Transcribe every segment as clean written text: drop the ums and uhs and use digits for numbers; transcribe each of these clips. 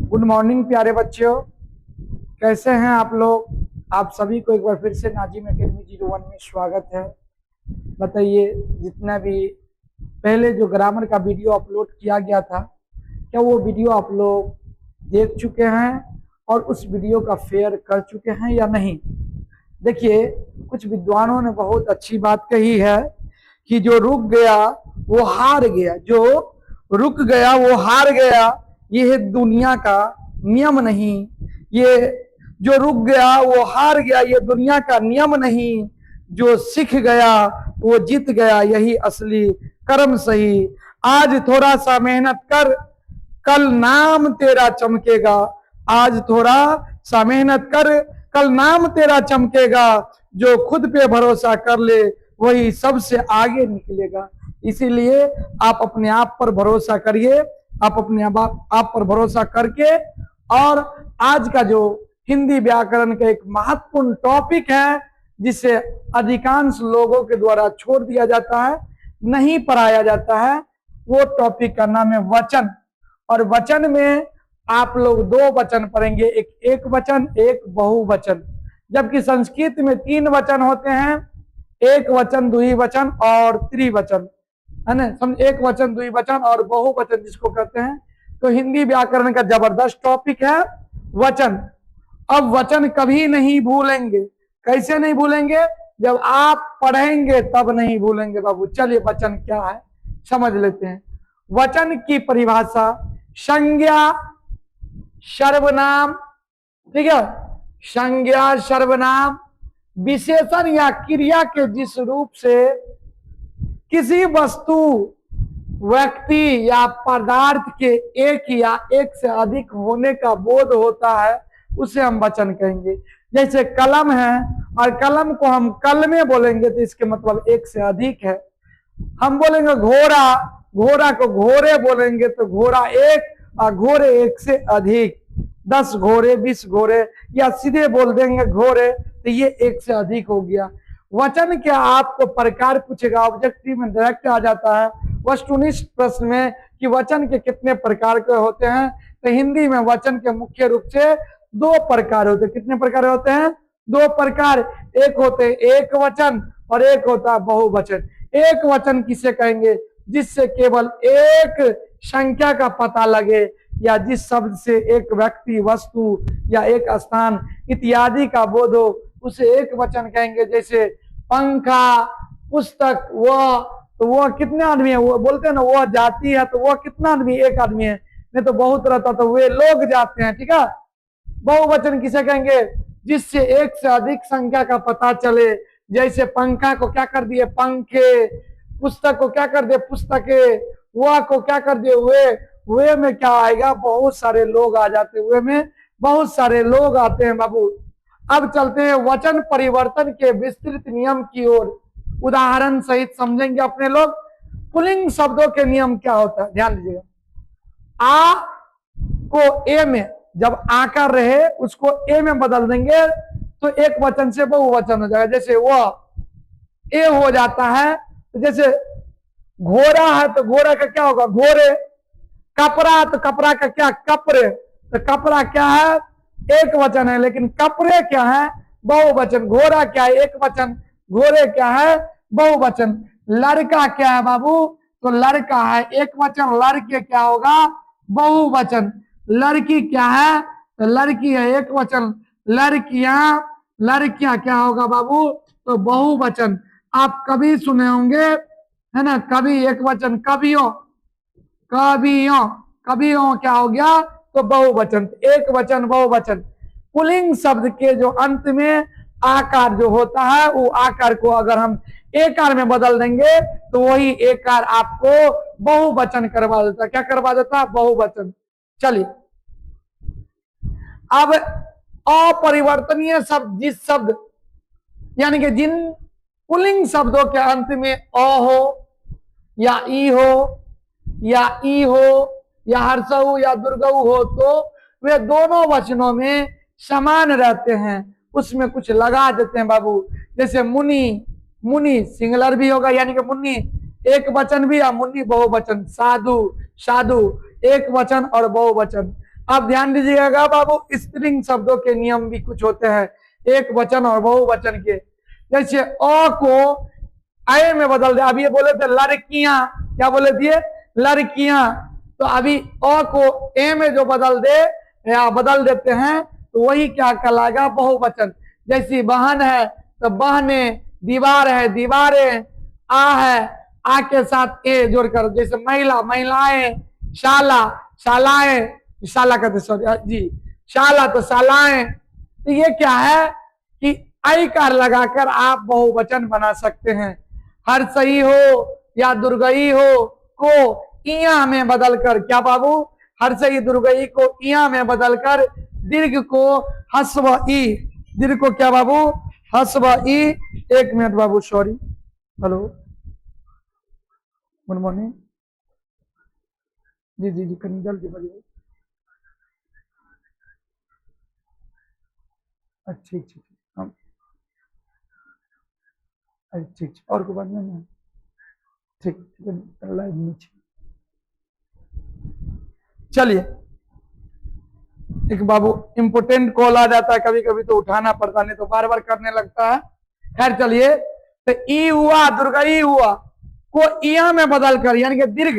Good morning प्यारे बच्चों, कैसे हैं आप लोग। आप सभी को एक बार फिर से नाजिम एकेडमी 01 में स्वागत है। बताइए, जितना भी पहले जो ग्रामर का वीडियो अपलोड किया गया था, क्या वो वीडियो आप लोग देख चुके हैं और उस वीडियो का फेयर कर चुके हैं या नहीं। देखिए, कुछ विद्वानों ने बहुत अच्छी बात कही है कि जो रुक गया वो हार गया, जो रुक गया वो हार गया। ये है दुनिया का नियम नहीं, ये जो रुक गया वो हार गया, ये दुनिया का नियम नहीं। जो सीख गया वो जीत गया, यही असली कर्म सही। आज थोड़ा सा मेहनत कर, कल नाम तेरा चमकेगा। आज थोड़ा सा मेहनत कर, कल नाम तेरा चमकेगा। जो खुद पे भरोसा कर ले वही सबसे आगे निकलेगा। इसीलिए आप अपने आप पर भरोसा करिए, आप अपने आप पर भरोसा करके। और आज का जो हिंदी व्याकरण का एक महत्वपूर्ण टॉपिक है जिसे अधिकांश लोगों के द्वारा छोड़ दिया जाता है, नहीं पढ़ाया जाता है, वो टॉपिक का नाम है वचन। और वचन में आप लोग दो वचन पढ़ेंगे, एक वचन, एक बहुवचन। जबकि संस्कृत में 3 वचन होते हैं, एक वचन, द्विवचन और त्रिवचन, है ना। एक वचन, द्विवचन और बहुवचन जिसको कहते हैं। तो हिंदी व्याकरण का जबरदस्त टॉपिक है वचन। अब वचन कभी नहीं भूलेंगे। कैसे नहीं भूलेंगे? जब आप पढ़ेंगे तब नहीं भूलेंगे बाबू। चलिए, वचन क्या है समझ लेते हैं। वचन की परिभाषा: संज्ञा, सर्वनाम, ठीक है, संज्ञा, सर्वनाम, विशेषण या क्रिया के जिस रूप से किसी वस्तु, व्यक्ति या पदार्थ के एक या एक से अधिक होने का बोध होता है, उसे हम वचन कहेंगे। जैसे कलम है और कलम को हम कल में बोलेंगे तो इसके मतलब एक से अधिक है। हम बोलेंगे घोड़ा, घोड़ा को घोड़े बोलेंगे तो घोड़ा एक और घोड़े एक से अधिक। 10 घोड़े, 20 घोड़े, या सीधे बोल देंगे घोड़े तो ये एक से अधिक हो गया। वचन क्या आपको प्रकार पूछेगा, ऑब्जेक्टिव में डायरेक्ट आ जाता है वस्तुनिष्ठ प्रश्न में कि वचन के कितने प्रकार के होते हैं। तो हिंदी में वचन के मुख्य रूप से 2 प्रकार होते हैं। कितने प्रकार होते हैं? 2 प्रकार। एक होते हैं एक वचन और एक होता है बहुवचन। एक वचन किसे कहेंगे? जिससे केवल एक संख्या का पता लगे या जिस शब्द से एक व्यक्ति, वस्तु या एक स्थान इत्यादि का बोध हो, उसे एक वचन कहेंगे। जैसे पंखा, पुस्तक, वह, तो वह कितने आदमी है? वो बोलते हैं ना, वह जाती है तो वह कितना आदमी? एक आदमी है। नहीं तो बहुत रहता तो वे लोग जाते हैं, ठीक है। बहुवचन किसे कहेंगे? जिससे एक से अधिक संख्या का पता चले। जैसे पंखा को क्या कर दिए? पंखे। पुस्तक को क्या कर दिए? पुस्तके। वह को क्या कर दिए? वे में क्या आएगा? बहुत सारे लोग आ जाते, वे में बहुत सारे लोग आते हैं बाबू। अब चलते हैं वचन परिवर्तन के विस्तृत नियम की ओर। उदाहरण सहित समझेंगे अपने लोग। पुल्लिंग शब्दों के नियम क्या होता है, ध्यान दीजिएगा। आ को ए में, जब आकार रहे उसको ए में बदल देंगे तो एक वचन से बहुवचन हो जाएगा। जैसे वह ए हो जाता है, तो जैसे घोड़ा है तो घोड़ा का क्या होगा? घोड़े। कपड़ा, तो कपड़ा का क्या? कपड़े। तो कपड़ा क्या है? एक वचन है, लेकिन कपड़े क्या है? बहुवचन। घोड़ा क्या है? एक वचन। घोड़े क्या है? बहुवचन। लड़का क्या है बाबू? तो लड़का है एक वचन। लड़के क्या होगा? बहुवचन। लड़की क्या है? तो लड़की है एक वचन। लड़कियां, लड़कियां क्या होगा बाबू? तो बहुवचन। आप कभी सुने होंगे, है ना, कभी एक वचन, कवियों, कवियों, कवियों क्या हो गया? तो बहुवचन। एक वचन, बहुवचन। पुल्लिंग शब्द के जो अंत में आकार जो होता है, वो आकार को अगर हम एकार में बदल देंगे तो वही एकार आपको बहुवचन करवा देता। क्या करवा देता? बहुवचन। चलिए, अब अपरिवर्तनीय शब्द, जिस शब्द यानी कि जिन पुल्लिंग शब्दों के अंत में अ हो या ई हो या ई हो या हर्षऊ या दुर्गऊ हो, तो वे दोनों वचनों में समान रहते हैं। उसमें कुछ लगा देते हैं बाबू। जैसे मुनि, मुनि सिंगुलर भी होगा, यानी कि मुन्नी एक वचन भी और मुन्नी बहुवचन। साधु, साधु एक वचन और बहुवचन। अब ध्यान दीजिएगा बाबू, स्त्रीलिंग शब्दों के नियम भी कुछ होते हैं, एक वचन और बहुवचन के। जैसे अ को आय में बदल दे, अभी ये बोले थे लड़कियां, क्या बोले दिए, लड़कियां, तो अभी अ को ए में जो बदल दे या बदल देते हैं तो वही क्या कहलाएगा, बहुवचन। जैसी बहन है तो बहने, दीवार है दीवारें, आ है आ के साथ ए जोड़कर, जैसे महिला महिलाएं, शाला शालाएं, शाला कहते सॉरी जी, शाला तो शालाएं। तो ये क्या है कि आई कार लगाकर आप बहुवचन बना सकते हैं। हर सही हो या दुर्गई हो को इया में बदलकर, क्या बाबू, हर सही दुर्गई को इया में बदलकर दीर्घ को हस्व ई, दीर्घ को क्या बाबू, हस्व ई। एक मिनट बाबू, सॉरी, हेलो, गुड मॉर्निंग, जी जी जी, कहीं जल्दी बोलिए। अच्छा ठीक ठीक, हम अच्छा ठीक ठीक, और को बात नहीं, ठीक ठीक है, लाइव में चलिए। एक बाबू इंपोर्टेंट कॉल आ जाता है कभी कभी तो उठाना पड़ता, नहीं तो बार बार करने लगता है। खैर चलिए, तो ई हुआ दुर्गई हुआ को इया में बदल कर, यानी कि दीर्घ,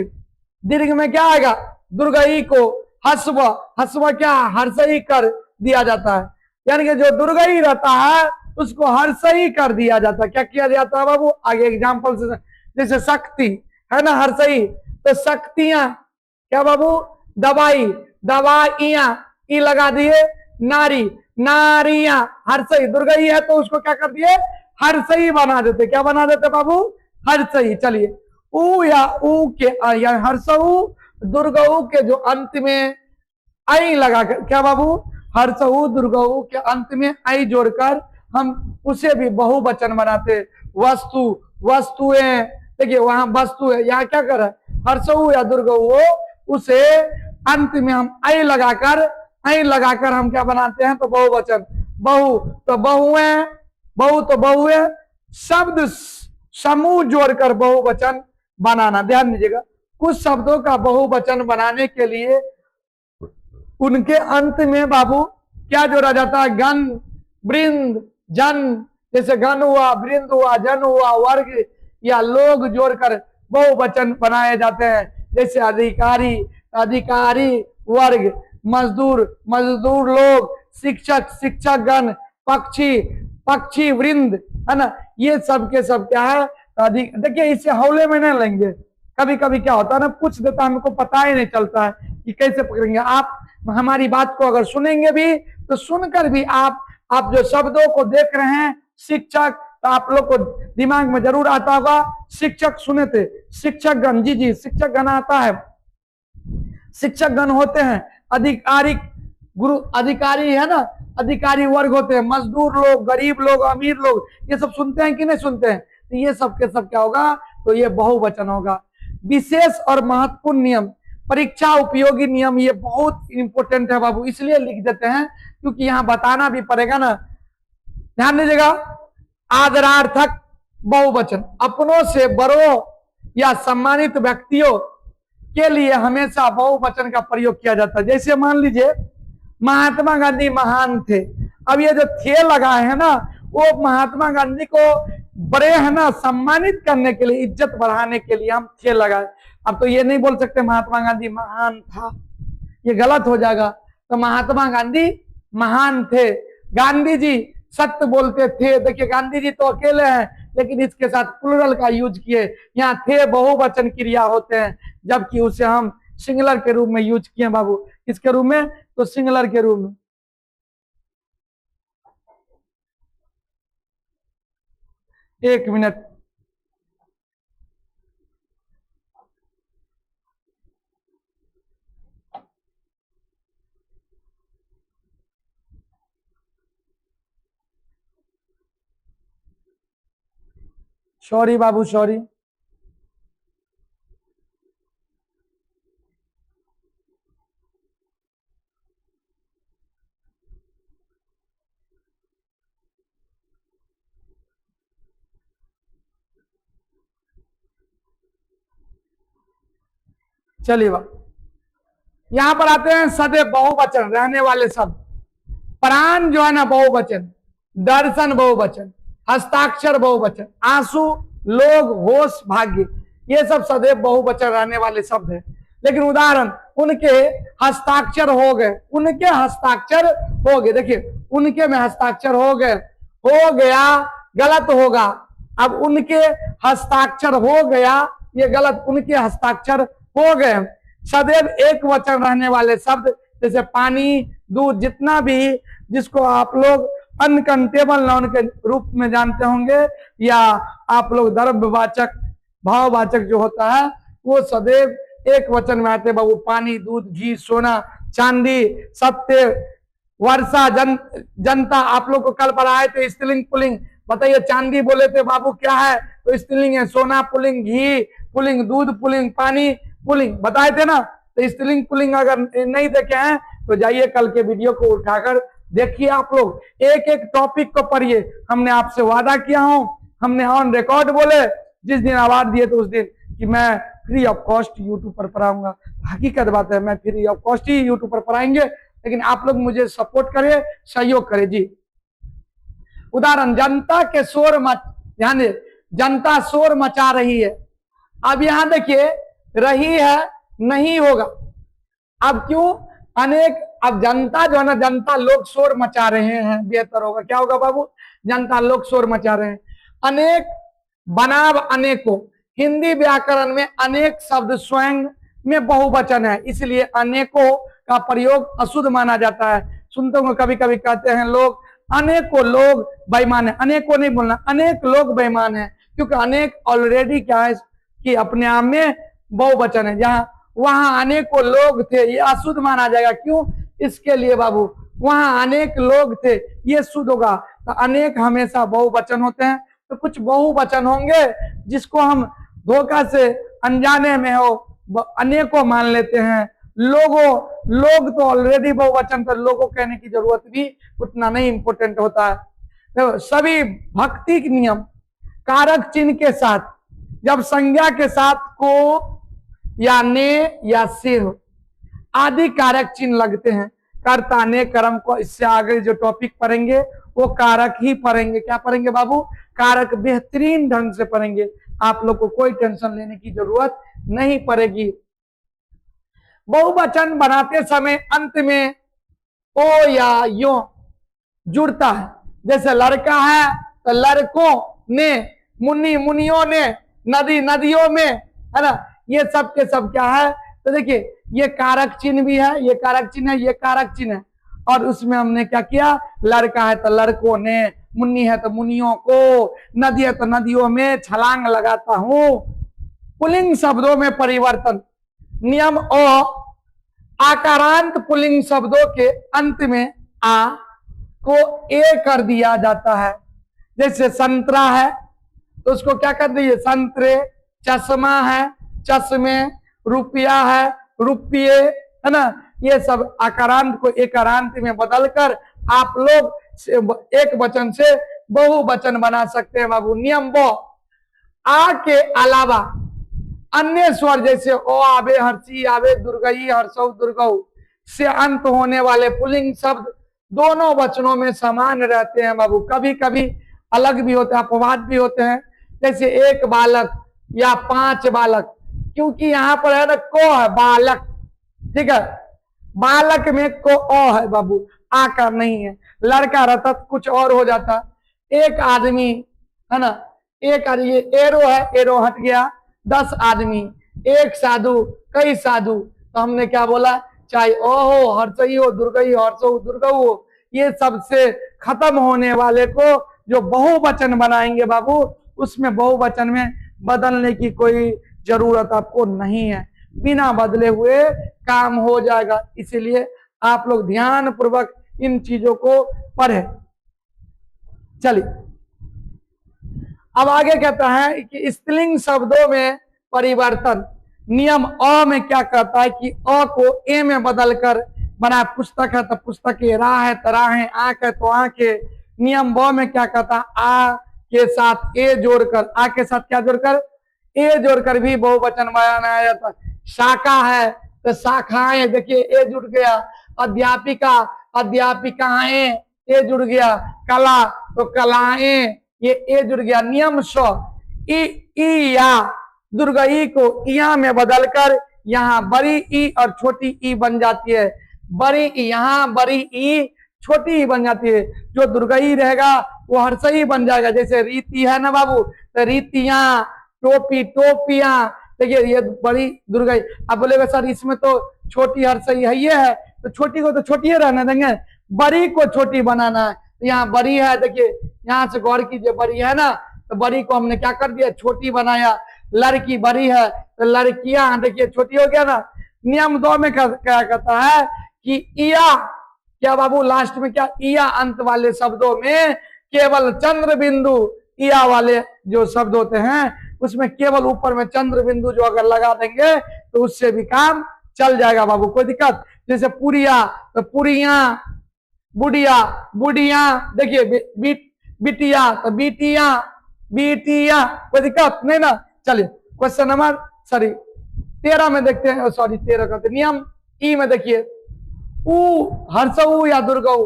दीर्घ में क्या आएगा, दुर्गई को हस्व, हस्व क्या हर्षई कर दिया जाता है, यानी कि जो दुर्गई रहता है उसको हर्षई कर दिया जाता है। क्या किया जाता है बाबू, आगे एग्जाम्पल से, जैसे शक्ति है ना हर्षई, तो शक्तियां, क्या बाबू, दवाई, दवाइयां, ई लगा दिए, नारी, नारियां, हर्षई, दुर्गई है तो उसको क्या कर दिए, हर्षई बना देते, क्या बना देते बाबू, हर्षई। चलिए, ऊ या ऊ के या हर्षऊ दुर्गऊ के जो अंत में आई लगाकर, क्या बाबू, हर्षऊ दुर्गऊ के अंत में आई जोड़कर हम उसे भी बहुवचन बनाते। वस्तु, वस्तुएं, देखिए वहां वस्तु है, यहाँ क्या कर हर्षऊ या दुर्गऊ हो, उसे अंत में हम आई लगाकर हम क्या बनाते हैं, तो बहुवचन। बहु तो बहुएं, बहु तो बहुए, शब्द समूह जोड़कर बहुवचन बनाना। ध्यान दीजिएगा, कुछ शब्दों का बहुवचन बनाने के लिए उनके अंत में बाबू क्या जोड़ा जाता है, गण, वृंद, जन, जैसे गण हुआ, वृंद हुआ, जन हुआ, वर्ग या लोग जोड़कर बहुवचन बनाए जाते हैं। जैसे अधिकारी, अधिकारी वर्ग, मजदूर, मजदूर लोग, शिक्षक, शिक्षक गण, पक्षी, पक्षी वृंद, है ना, ये सब के सब क्या है, देखिए इसे हौले में नहीं लेंगे, कभी कभी क्या होता है ना, पूछ देता है, हमको पता ही नहीं चलता है कि कैसे पकड़ेंगे। आप हमारी बात को अगर सुनेंगे भी तो सुनकर भी आप जो शब्दों को देख रहे हैं, शिक्षक, तो आप लोग को दिमाग में जरूर आता होगा, शिक्षक सुने थे, शिक्षक गण, जी जी शिक्षक गण आता है, शिक्षक गण होते हैं, अधिकारी, गुरु अधिकारी है ना, अधिकारी वर्ग होते हैं, मजदूर लोग, गरीब लोग, अमीर लोग, ये सब सुनते हैं कि नहीं सुनते हैं, तो ये सब के सब क्या होगा, तो ये बहुवचन होगा। विशेष और महत्वपूर्ण नियम, परीक्षा उपयोगी नियम, ये बहुत इंपॉर्टेंट है बाबू, इसलिए लिख देते हैं क्योंकि यहाँ बताना भी पड़ेगा ना। ध्यान दीजिएगा, आदरार्थक बहुवचन, अपनों से बड़ों या सम्मानित व्यक्तियों के लिए हमेशा बहुवचन का प्रयोग किया जाता है। जैसे मान लीजिए महात्मा गांधी महान थे, अब ये जो थे लगाए हैं ना, वो महात्मा गांधी को बड़े है ना सम्मानित करने के लिए, इज्जत बढ़ाने के लिए हम थे लगाए। अब तो ये नहीं बोल सकते महात्मा गांधी महान था, ये गलत हो जाएगा। तो महात्मा गांधी महान थे, गांधी जी सत्य बोलते थे। देखिए गांधी जी तो अकेले हैं लेकिन इसके साथ प्लूरल का यूज किए, यहाँ थे बहुवचन क्रिया होते हैं, जबकि उसे हम सिंगुलर के रूप में यूज किए बाबू, किसके रूप में, तो सिंगुलर के रूप में। एक मिनट, सॉरी बाबू सॉरी। चलिए बाबू, यहां पर आते हैं सदैव बहुवचन रहने वाले शब्द। प्राण जो है ना बहुवचन, दर्शन बहुवचन, हस्ताक्षर बहुवचन, आंसू, लोग, होश, भाग्य, ये सब सदैव बहुवचन रहने वाले शब्द है। लेकिन उदाहरण, उनके हस्ताक्षर हो गए, उनके हस्ताक्षर हो गए, देखिए उनके में हस्ताक्षर हो गए, हो गया गलत होगा। अब उनके हस्ताक्षर हो गया, ये गलत, उनके हस्ताक्षर हो गए। सदैव एक वचन रहने वाले शब्द जैसे पानी, दूध, जितना भी जिसको आप लोग अनकंटेबल नाउन के रूप में जानते होंगे, या आप लोग द्रव्यवाचक, भाववाचक जो होता है वो सदैव एक वचन में आते बाबू। पानी, दूध, घी, सोना, चांदी, सत्य, वर्षा, जनता। आप लोग को कल पढ़ाए थे स्त्रीलिंग पुल्लिंग, बताइए चांदी बोले थे बाबू क्या है, तो स्त्रीलिंग है। सोना पुल्लिंग, घी पुल्लिंग, दूध पुल्लिंग, पानी पुल्लिंग बताए थे ना। तो स्त्रीलिंग पुल्लिंग अगर नहीं देखे हैं तो जाइए कल के वीडियो को उठाकर देखिए। आप लोग एक एक टॉपिक को पढ़िए। हमने आपसे वादा किया हूं, हमने ऑन रिकॉर्ड बोले जिस दिन अवार्ड दिए तो उस दिन कि मैं फ्री ऑफ कॉस्ट यूट्यूब पर पढ़ाऊंगा। हकीकत बात है, मैं free of cost he YouTube पर पढ़ाएंगे, लेकिन आप लोग मुझे सपोर्ट करिए, सहयोग करें जी। उदाहरण, जनता के शोर ध्यान दे, जनता शोर मचा रही है। अब यहां देखिए रही है, नहीं होगा। अब क्यों? अनेक, अब जनता जो है ना, जनता लोग शोर मचा रहे हैं, बेहतर होगा। क्या होगा बाबू? जनता लोग शोर मचा रहे हैं। अनेक बनाम अनेकों, हिंदी व्याकरण में अनेक शब्द स्वयं में बहुवचन है, इसलिए अनेकों का प्रयोग अशुद्ध माना जाता है। सुनते हो कभी कभी कहते हैं लोग अनेकों लोग बेईमान है। अनेकों नहीं बोलना, अनेक लोग बेईमान है, क्योंकि अनेक ऑलरेडी क्या है कि अपने आप में बहुवचन है। जहां वहां अनेकों लोग थे, ये अशुद्ध माना जाएगा। क्यों? इसके लिए बाबू, वहां अनेक लोग थे, ये शुद्ध होगा। तो अनेक हमेशा बहुवचन होते हैं, तो कुछ बहुवचन होंगे जिसको हम धोखा से अनजाने में हो अनेकों मान लेते हैं। लोगों, लोग तो ऑलरेडी बहुवचन, पर लोगों कहने की जरूरत भी उतना नहीं इंपोर्टेंट होता है। तो सभी भक्ति के नियम कारक चिन्ह के साथ, जब संज्ञा के साथ को या ने या से हो आदि कारक चिन्ह लगते हैं, कर्ता ने कर्म को, इससे आगे जो टॉपिक पढ़ेंगे वो कारक ही पढ़ेंगे। क्या पढ़ेंगे बाबू? कारक बेहतरीन ढंग से पढ़ेंगे, आप लोग को कोई टेंशन लेने की जरूरत नहीं पड़ेगी। बहुवचन बनाते समय अंत में ओ या यो जुड़ता है। जैसे लड़का है तो लड़कों ने, मुन्नी मुनियों ने, नदी नदियों में, है ना। ये सब के सब क्या है? तो देखिए ये कारक चिन्ह भी है, ये कारक चिन्ह है, ये कारक चिन्ह है। और उसमें हमने क्या किया? लड़का है तो लड़कों ने, मुन्नी है तो मुनियों को, नदी है तो नदियों में छलांग लगाता हूं। पुल्लिंग शब्दों में परिवर्तन नियम ओ, आकारांत पुल्लिंग शब्दों के अंत में आ को ए कर दिया जाता है। जैसे संतरा है तो उसको क्या कर दिए? संतरे। चश्मा है, चश्मे। रुपया है, रुपये, है ना। ये सब आकारांत को एकारांत में बदलकर आप लोग एक वचन से बहुवचन बना सकते हैं बाबू। नियम वो, आ के अलावा अन्य स्वर जैसे ओ आवे, हर्षी आवे, दुर्गई, हर्षौ, दुर्गौ से अंत होने वाले पुल्लिंग शब्द दोनों वचनों में समान रहते हैं बाबू। कभी कभी अलग भी होते हैं, अपवाद भी होते हैं। जैसे एक बालक या 5 बालक, क्योंकि यहां पर है ना को है बालक, ठीक है। बालक में को ओ है बाबू, आकार नहीं है। लड़का रहता तो कुछ और हो जाता। एक आदमी, है ना, एक आदमी, ये एरो है, एरो हट गया। 10 आदमी, एक साधु, कई साधु, तो हमने क्या बोला? चाहे ओ हो, हर्षई हो, दुर्गई, हर्षो, दुर्गौ हो, ये सबसे खत्म होने वाले को जो बहुवचन बनाएंगे बाबू, उसमें बहुवचन में बदलने की कोई जरूरत आपको नहीं है, बिना बदले हुए काम हो जाएगा। इसीलिए आप लोग ध्यान पूर्वक इन चीजों को पढ़े। चलिए अब आगे कहता है कि स्त्रीलिंग शब्दों में परिवर्तन नियम अ में क्या कहता है कि अ को ए में बदलकर बना। पुस्तक है तो पुस्तक, राह है तो राह, आंख है तो आंख है। नियम ब में क्या कहता है? आ के साथ ए जोड़कर, आ के साथ क्या जोड़कर? ए जोड़कर भी बहुवचन बनाया जाता है। शाखा है तो शाखाएं, देखिए ए जुड़ गया, अध्यापिका अध्यापिकाएं ए जुड़ गया, कला तो कलाएं ये ए जुड़ गया। नियम स्व ई या दुर्गा ई को इया में बदलकर यहाँ बड़ी ई और छोटी ई बन जाती है। बड़ी ई यहाँ बड़ी ई छोटी ई बन जाती है। जो दुर्गा ई रहेगा वो हर्षई बन जाएगा। जैसे रीति है ना बाबू, तो रीतियां, टोपी टोपियां, देखिए ये बड़ी दुर्गा ई। अब बोलेगा सर इसमें तो छोटी हर्षई है, ये है तो छोटी को तो छोटी रहने देंगे, बड़ी को छोटी बनाना है। तो यहाँ बड़ी है, देखिए यहाँ से गौर कीजिए, बड़ी है ना, तो बड़ी को हमने क्या कर दिया, छोटी बनाया। लड़की बड़ी है तो लड़कियां देखिए छोटी हो गया ना। नियम 2 में क्या कहता है कि इया, क्या बाबू लास्ट में क्या, इया अंत वाले शब्दों में केवल चंद्र बिंदु, इया वाले जो शब्द होते हैं उसमें केवल ऊपर में चंद्र बिंदु जो अगर लगा देंगे तो उससे भी काम चल जाएगा बाबू, कोई दिक्कत। जैसे पुरिया तो पुरिया, बुढ़िया बुढ़िया, देखिए बिटिया तो बिटिया बिटिया, कोई दिक्कत नहीं ना। चलिए क्वेश्चन नंबर 13 में देखते हैं, सॉरी 13 का नियम ई में देखिए, ऊ हर्षऊ या दुर्गऊ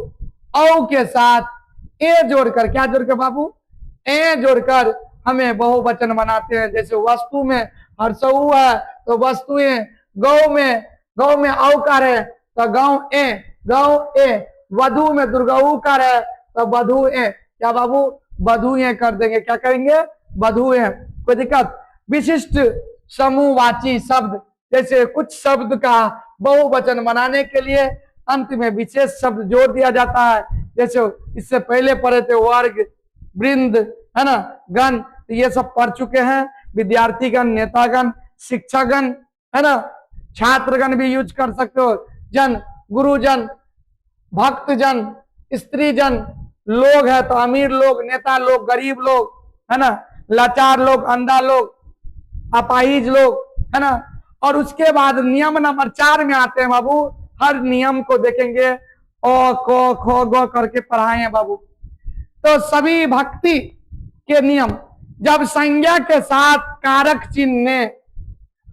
औ के साथ ए जोड़कर, क्या जोड़कर बाबू, ए जोड़कर हमें बहुवचन बनाते हैं। जैसे वस्तु में हर्षऊ है तो वस्तुएं, गौ में औकार है तो गौ ए, वधु में दुर्गऊ कार है तो वधु ए, क्या बाबू वधुएं कर देंगे, क्या करेंगे वधुएं, कोई दिक्कत। विशिष्ट समूहवाची शब्द, जैसे कुछ शब्द का बहुवचन बनाने के लिए अंत में विशेष शब्द जोड़ दिया जाता है। जैसे इससे पहले पढ़े थे वर्ग, वृंद, है ना, गण, तो ये सब पढ़ चुके हैं। विद्यार्थीगण, नेतागण, शिक्षकगण, है ना, छात्रगण भी यूज कर सकते हो। जन, गुरुजन, भक्तजन, स्त्रीजन, लोग है तो अमीर लोग, नेता लोग, गरीब लोग, है ना, लाचार लोग, अंधा लोग, अपाहिज लोग, है ना। और उसके बाद नियम नंबर 4 में आते हैं बाबू, हर नियम को देखेंगे ओ को खो गो करके पढ़ाए बाबू। तो सभी भक्ति के नियम, जब संज्ञा के साथ कारक चिन्ह ने,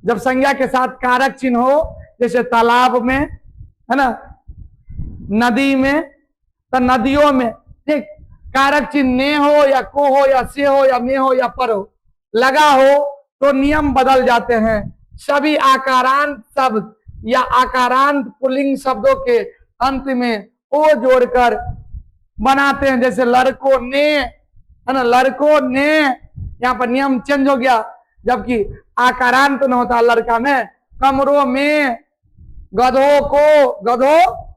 जब संज्ञा के साथ कारक चिन्ह हो, जैसे तालाब में, है ना, नदी में, तो नदियों में, ठीक, कारक चिन्ह ने हो या को हो या से हो या में हो या पर हो, लगा हो तो नियम बदल जाते हैं। सभी आकारांत शब्द या आकारांत पुल्लिंग शब्दों के अंत में ओ जोड़कर बनाते हैं। जैसे लड़कों ने, है ना, लड़कों ने, यहाँ पर नियम चेंज हो गया, जबकि आकारांत न होता लड़का में। कमरों में, गधों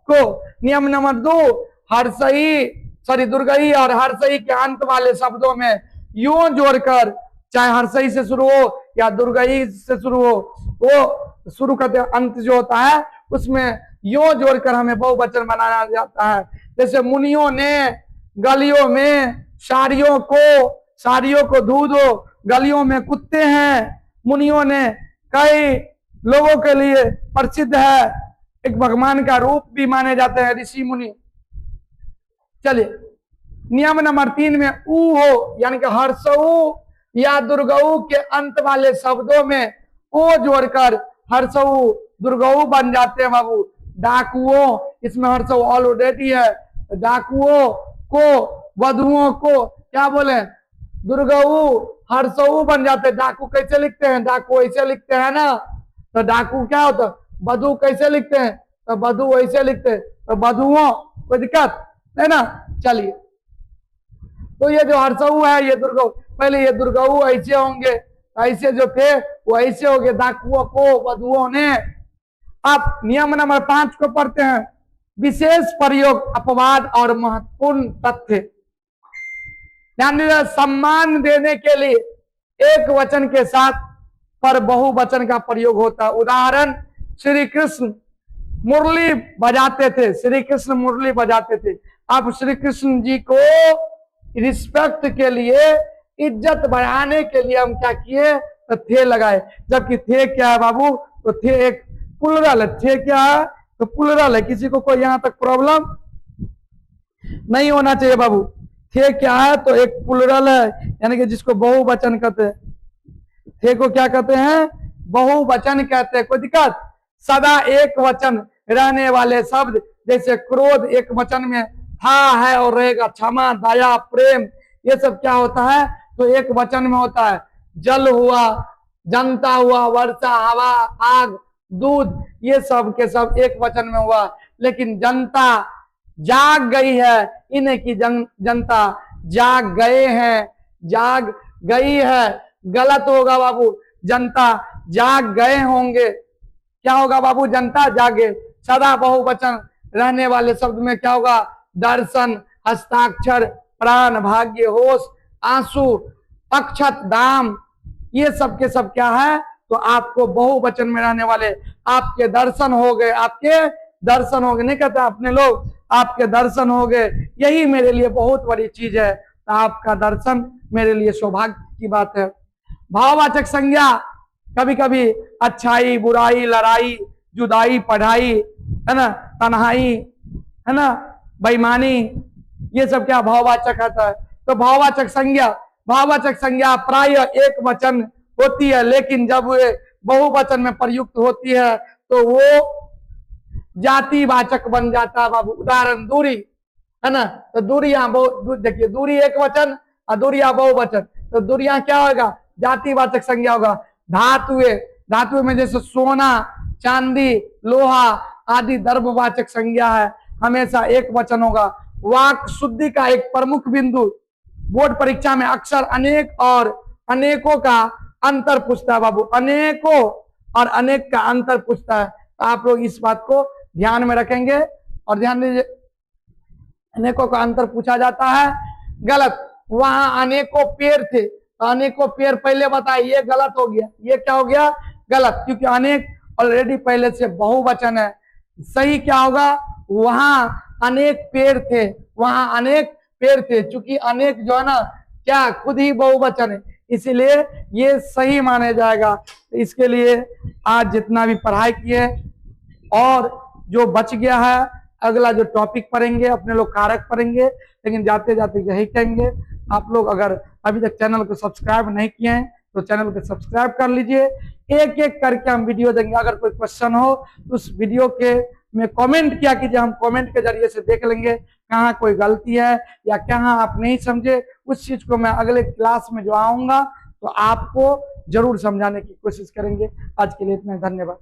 को। नियम नंबर 2, हर्षई, सॉरी दुर्गई और हर्षई के अंत वाले शब्दों में यूं जोड़कर, चाहे हर्षई से शुरू हो या दुर्गई से शुरू हो, वो शुरू करते अंत जो होता है उसमें यूं जोड़कर हमें बहुवचन बनाया जाता है। जैसे मुनियों ने, गलियों में, साड़ियों को धो दो, गलियों में कुत्ते हैं। मुनियों ने कई लोगों के लिए प्रसिद्ध है, एक भगवान का रूप भी माने जाते हैं ऋषि मुनि। चलिए नियम नंबर 3 में ऊ हो, यानी कि हर्षऊ या दुर्गऊ के अंत वाले शब्दों में ओ जोड़कर हर्षऊ दुर्गऊ बन जाते हैं बाबू। डाकुओं, इसमें हर्षऊ ऑलरेडी है, डाकुओं को, वधुओं को क्या बोले, दुर्गऊ हर्षऊ बन जाते हैं। डाकू कैसे लिखते हैं, डाकू ऐसे लिखते हैं ना, तो डाकू क्या होता है, वधु कैसे लिखते हैं, तो वधु ऐसे लिखते हैं, तो वधुओं, कोई दिक्कत है ना। चलिए तो ये जो हर्षऊ है ये दुर्गऊ, पहले ये दुर्गऊ ऐसे होंगे, ऐसे जो थे वो ऐसे हो गए, डाकुओं को, वधुओं ने। अब नियम नंबर 5 को पढ़ते हैं, विशेष प्रयोग, अपवाद और महत्वपूर्ण तथ्य। ध्यान दीजिए, सम्मान देने के लिए एक वचन के साथ पर बहुवचन का प्रयोग होता है। उदाहरण, श्री कृष्ण मुरली बजाते थे, श्री कृष्ण मुरली बजाते थे। अब श्री कृष्ण जी को रिस्पेक्ट के लिए, इज्जत बढ़ाने के लिए हम क्या किए, तो थे लगाए। जबकि थे क्या है बाबू, तो थे एक प्लुरल है, थे क्या है तो प्लुरल है। किसी को कोई यहां तक प्रॉब्लम नहीं होना चाहिए बाबू। थे क्या है तो एक प्लुरल है, यानी कि जिसको बहुवचन कहते हैं। थे को क्या कहते हैं, बहुवचन कहते हैं, कोई दिक्कत। सदा एक वचन रहने वाले शब्द, जैसे क्रोध एक वचन में था, है और रहेगा, क्षमा, दया, प्रेम, ये सब क्या होता है तो एक वचन में होता है। जल हुआ, जनता हुआ, वर्षा, हवा, आग, दूध, ये सब के सब एक वचन में हुआ। लेकिन जनता जाग गई है, इन्हें की जनता जाग गए हैं, जाग गई है, गलत होगा बाबू, जनता जाग गए होंगे। क्या होगा बाबू, जनता जागे। सदा बहुवचन रहने वाले शब्द में क्या होगा, दर्शन, हस्ताक्षर, प्राण, भाग्य, होश, आंसू, अक्षत, दाम, ये सब के सब क्या है तो आपको बहुवचन में रहने वाले आपके दर्शन हो गए, आपके दर्शन हो गए, नहीं कहते अपने लोग, आपके दर्शन हो गए, यही मेरे लिए बहुत बड़ी चीज है। तो आपका दर्शन मेरे लिए सौभाग्य की बात है। भाववाचक संज्ञा कभी कभी अच्छाई, बुराई, लड़ाई, जुदाई, पढ़ाई, है ना, तन्हाई, है ना, बेईमानी, ये सब क्या भाववाचक आता है। तो भाववाचक संज्ञा प्राय एक वचन होती है, लेकिन जब वे बहुवचन में प्रयुक्त होती है तो वो जातिवाचक बन जाता है बाबू। उदाहरण दूरी, है ना, तो दूरियां देखिए, दूरी एक वचन और दूरियां बहुवचन, तो दूरियां क्या होगा, जातिवाचक संज्ञा होगा। धातुए में जैसे सोना, चांदी, लोहा आदि द्रव्यवाचक संज्ञा है, हमेशा एक वचन होगा। वाक शुद्धि का एक प्रमुख बिंदु बोर्ड परीक्षा में अक्सर अनेक और अनेकों का अंतर पूछता है बाबू, अनेकों और अनेक का अंतर पूछता है। तो आप लोग इस बात को ध्यान में रखेंगे और ध्यान दीजिए, अनेकों का अंतर पूछा जाता है, गलत। वहां अनेकों पेड़ थे, तो अनेकों पेड़ पहले बताए, ये गलत हो गया, ये क्या हो गया, गलत, क्योंकि अनेक ऑलरेडी पहले से बहुवचन है। सही क्या होगा, वहां अनेक पेड़ थे, वहां अनेक पेड़ थे, चूंकि अनेक जो है ना क्या खुद ही बहुवचन है, इसीलिए ये सही माना जाएगा। इसके लिए आज जितना भी पढ़ाई किए और जो बच गया है, अगला जो टॉपिक पढ़ेंगे अपने लोग कारक पढ़ेंगे, लेकिन जाते जाते यही कहेंगे, आप लोग अगर अभी तक चैनल को सब्सक्राइब नहीं किए हैं तो चैनल को सब्सक्राइब कर लीजिए। एक एक करके हम वीडियो देंगे, अगर कोई क्वेश्चन हो तो उस वीडियो के में कमेंट किया कीजिए, हम कमेंट के जरिए से देख लेंगे कहाँ कोई गलती है या कहाँ आप नहीं समझे। उस चीज को मैं अगले क्लास में जो आऊंगा तो आपको जरूर समझाने की कोशिश करेंगे। आज के लिए इतना, धन्यवाद।